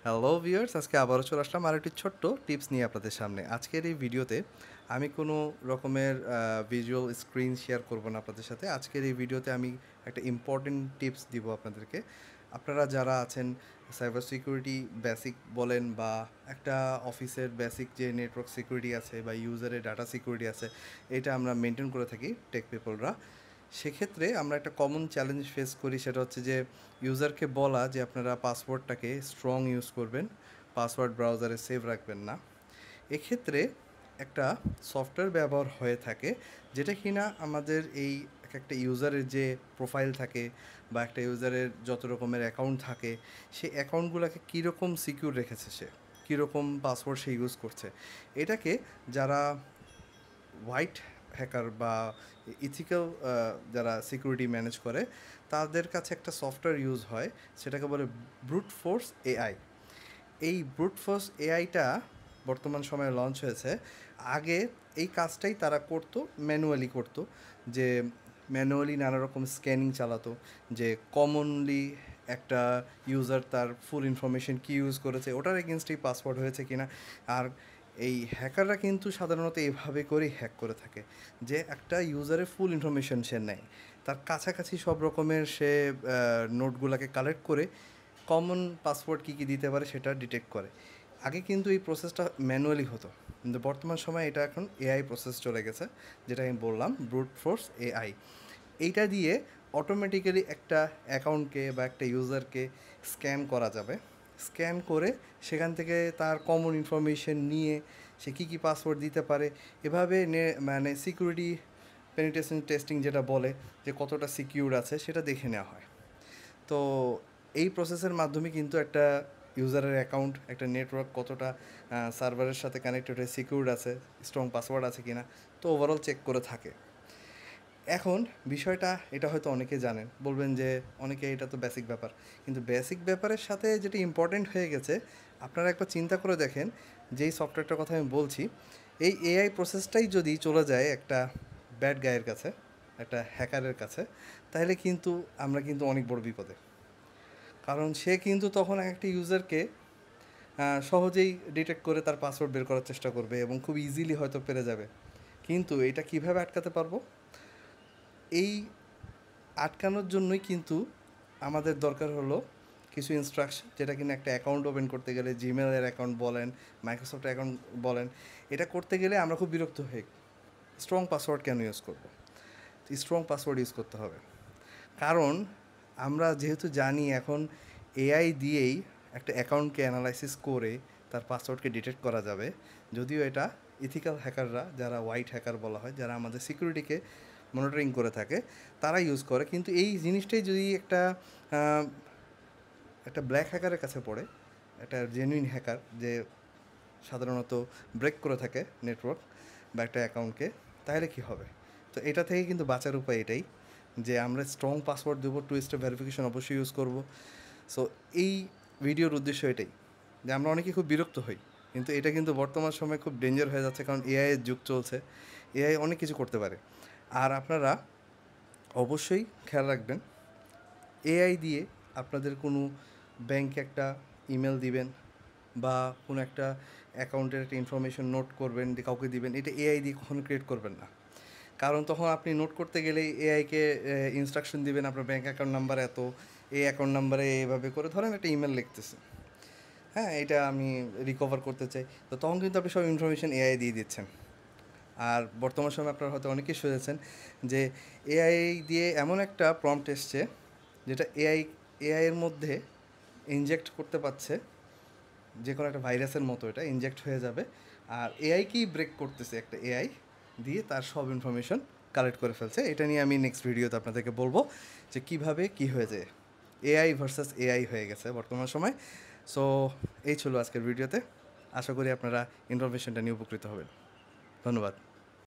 Hello viewers, আজকে আবারও চলে আসলাম আর একটি ছোট্ট টিপস নিয়ে আপনাদের সামনে। আজকের এই ভিডিওতে আমি কোনো রকমের ভিজুয়াল স্ক্রিন শেয়ার করব না আপনাদের সাথে। আজকের এই ভিডিওতে আমি একটা ইম্পর্টেন্ট টিপস দিব আপনাদেরকে। আপনারা যারা আছেন সাইবার সিকিউরিটি বেসিক বলেন বা একটা অফিসের বেসিক যে নেটওয়ার্ক সিকিউরিটি আছে বা ইউজারের ডাটা সিকিউরিটি আছে, এটা আমরা মেনটেন করে থাকি টেক পিপলরা। সেক্ষেত্রে আমরা একটা কমন চ্যালেঞ্জ ফেস করি, সেটা হচ্ছে যে ইউজারকে বলা যে আপনারা পাসওয়ার্ডটাকে স্ট্রং ইউজ করবেন, পাসওয়ার্ড ব্রাউজারে সেভ রাখবেন না। এক্ষেত্রে একটা সফটওয়্যার ব্যবহার হয়ে থাকে যেটা কিনা আমাদের এই এক একটা ইউজারের যে প্রোফাইল থাকে বা একটা ইউজারের যত রকমের অ্যাকাউন্ট থাকে, সেই অ্যাকাউন্টগুলোকে কীরকম সিকিউর রেখেছে, সে কীরকম পাসওয়ার্ড সে ইউজ করছে, এটাকে যারা হোয়াইট হ্যাকার বা ইথিক্যাল যারা সিকিউরিটি ম্যানেজ করে তাদের কাছে একটা সফটওয়্যার ইউজ হয়, সেটাকে বলে ব্রুট ফোর্স এআই। এই ব্রুট ফোর্স এআইটা বর্তমান সময়ে লঞ্চ হয়েছে। আগে এই কাজটাই তারা করতো, ম্যানুয়ালি করতো, যে ম্যানুয়ালি নানা রকম স্ক্যানিং চালাতো, যে কমনলি একটা ইউজার তার ফুল ইনফরমেশন কী ইউজ করেছে ওটার এগেনস্টেই পাসওয়ার্ড হয়েছে কিনা। আর এই হ্যাকাররা কিন্তু সাধারণত এভাবে করেই হ্যাক করে থাকে, যে একটা ইউজারের ফুল ইনফরমেশন সে নেয়, তার কাছাকাছি সব রকমের সে নোটগুলোকে কালেক্ট করে কমন পাসওয়ার্ড কী কী দিতে পারে সেটা ডিটেক্ট করে। আগে কিন্তু এই প্রসেসটা ম্যানুয়ালি হতো, কিন্তু বর্তমান সময়ে এটা এখন এআই প্রসেস চলে গেছে, যেটা আমি বললাম ব্রুট ফোর্স এআই। এইটা দিয়ে অটোমেটিক্যালি একটা অ্যাকাউন্টকে বা একটা ইউজারকে স্ক্যান করা যাবে। স্ক্যান করে সেখান থেকে তার কমন ইনফরমেশন নিয়ে সে কী কী পাসওয়ার্ড দিতে পারে, এভাবে মানে সিকিউরিটি পেনিট্রেশন টেস্টিং যেটা বলে, যে কতটা সিকিউর আছে সেটা দেখে নেওয়া হয়। তো এই প্রসেসের মাধ্যমে কিন্তু একটা ইউজারের অ্যাকাউন্ট, একটা নেটওয়ার্ক কতটা সার্ভারের সাথে কানেক্টেড হয়ে সিকিউর আছে, স্ট্রং পাসওয়ার্ড আছে কিনা, তো ওভারঅল চেক করে থাকে। এখন বিষয়টা এটা হয়তো অনেকে জানেন, বলবেন যে অনেকে এটা তো বেসিক ব্যাপার, কিন্তু বেসিক ব্যাপারের সাথে যেটা ইম্পর্টেন্ট হয়ে গেছে, আপনারা একবার চিন্তা করে দেখেন, যেই সফটওয়্যারটার কথা আমি বলছি, এই এআই প্রসেসটাই যদি চলে যায় একটা ব্যাড গায়ের কাছে, একটা হ্যাকারের কাছে, তাহলে কিন্তু আমরা কিন্তু অনেক বড় বিপদে। কারণ সে কিন্তু তখন একটা ইউজারকে সহজেই ডিটেক্ট করে তার পাসওয়ার্ড বের করার চেষ্টা করবে এবং খুব ইজিলি হয়তো পেরে যাবে। কিন্তু এটা কিভাবে আটকাতে পারবো? এই আটকানোর জন্যই কিন্তু আমাদের দরকার হলো কিছু ইনস্ট্রাকশন, যেটা কিনা একটা অ্যাকাউন্ট ওপেন করতে গেলে, জিমেলের অ্যাকাউন্ট বলেন, মাইক্রোসফট অ্যাকাউন্ট বলেন, এটা করতে গেলে আমরা খুব বিরক্ত হই। স্ট্রং পাসওয়ার্ড কেন ইউজ করবো? স্ট্রং পাসওয়ার্ড ইউজ করতে হবে, কারণ আমরা যেহেতু জানি এখন এআই দিয়েই একটা অ্যাকাউন্টকে অ্যানালাইসিস করে তার পাসওয়ার্ডকে ডিটেক্ট করা যাবে। যদিও এটা ইথিক্যাল হ্যাকাররা, যারা হোয়াইট হ্যাকার বলা হয়, যারা আমাদের সিকিউরিটিকে মনিটরিং করে থাকে, তারা ইউজ করে। কিন্তু এই জিনিসটাই যদি একটা একটা ব্ল্যাক হ্যাকারের কাছে পড়ে, একটা জেনুইন হ্যাকার যে সাধারণত ব্রেক করে থাকে নেটওয়ার্ক বা একটা অ্যাকাউন্টকে, তাহলে কী হবে? তো এটা থেকে কিন্তু বাঁচার উপায় এটাই, যে আমরা স্ট্রং পাসওয়ার্ড দেবো, টু স্টেপ ভেরিফিকেশন অবশ্যই ইউজ করব। সো এই ভিডিওর উদ্দেশ্য এটাই, যে আমরা অনেকে খুব বিরক্ত হই, কিন্তু এটা কিন্তু বর্তমান সময়ে খুব ডেঞ্জার হয়ে যাচ্ছে, কারণ এআইয়ের যুগ চলছে, এআই অনেক কিছু করতে পারে। আর আপনারা অবশ্যই খেয়াল রাখবেন, এআই দিয়ে আপনাদের কোনো ব্যাংকে একটা ইমেল দিবেন বা কোনো একটা অ্যাকাউন্টের একটা ইনফরমেশন নোট করবেন, কাউকে দিবেন, এটা এআই দিয়ে কখনো ক্রিয়েট করবেন না। কারণ তখন আপনি নোট করতে গেলেই এআইকে ইনস্ট্রাকশন দিবেন, আপনার ব্যাঙ্ক অ্যাকাউন্ট নাম্বার এত, এই অ্যাকাউন্ট নাম্বারে এইভাবে করে ধরেন একটা ইমেল লিখতেছে, হ্যাঁ এটা আমি রিকভার করতে চাই, তো তখন কিন্তু আপনি সব ইনফরমেশন এআই দিয়ে দিচ্ছেন। আর বর্তমান সময়ে আপনারা হয়তো অনেকেই শুনেছেন যে এআই দিয়ে এমন একটা প্রম্পট এসছে, যেটা এআইয়ের মধ্যে ইনজেক্ট করতে পারছে, যে কোনো একটা ভাইরাসের মতো এটা ইনজেক্ট হয়ে যাবে, আর এআইকেই ব্রেক করতেছে একটা এআই দিয়ে, তার সব ইনফরমেশন কালেক্ট করে ফেলছে। এটা নিয়ে আমি নেক্সট ভিডিওতে আপনাদেরকে বলবো যে কীভাবে কী হয়ে যায়, এআই ভার্সাস এআই হয়ে গেছে বর্তমান সময়। সো এই ছিল আজকের ভিডিওতে, আশা করি আপনারা ইনফরমেশনটা নিয়ে উপকৃত হবেন। ধন্যবাদ।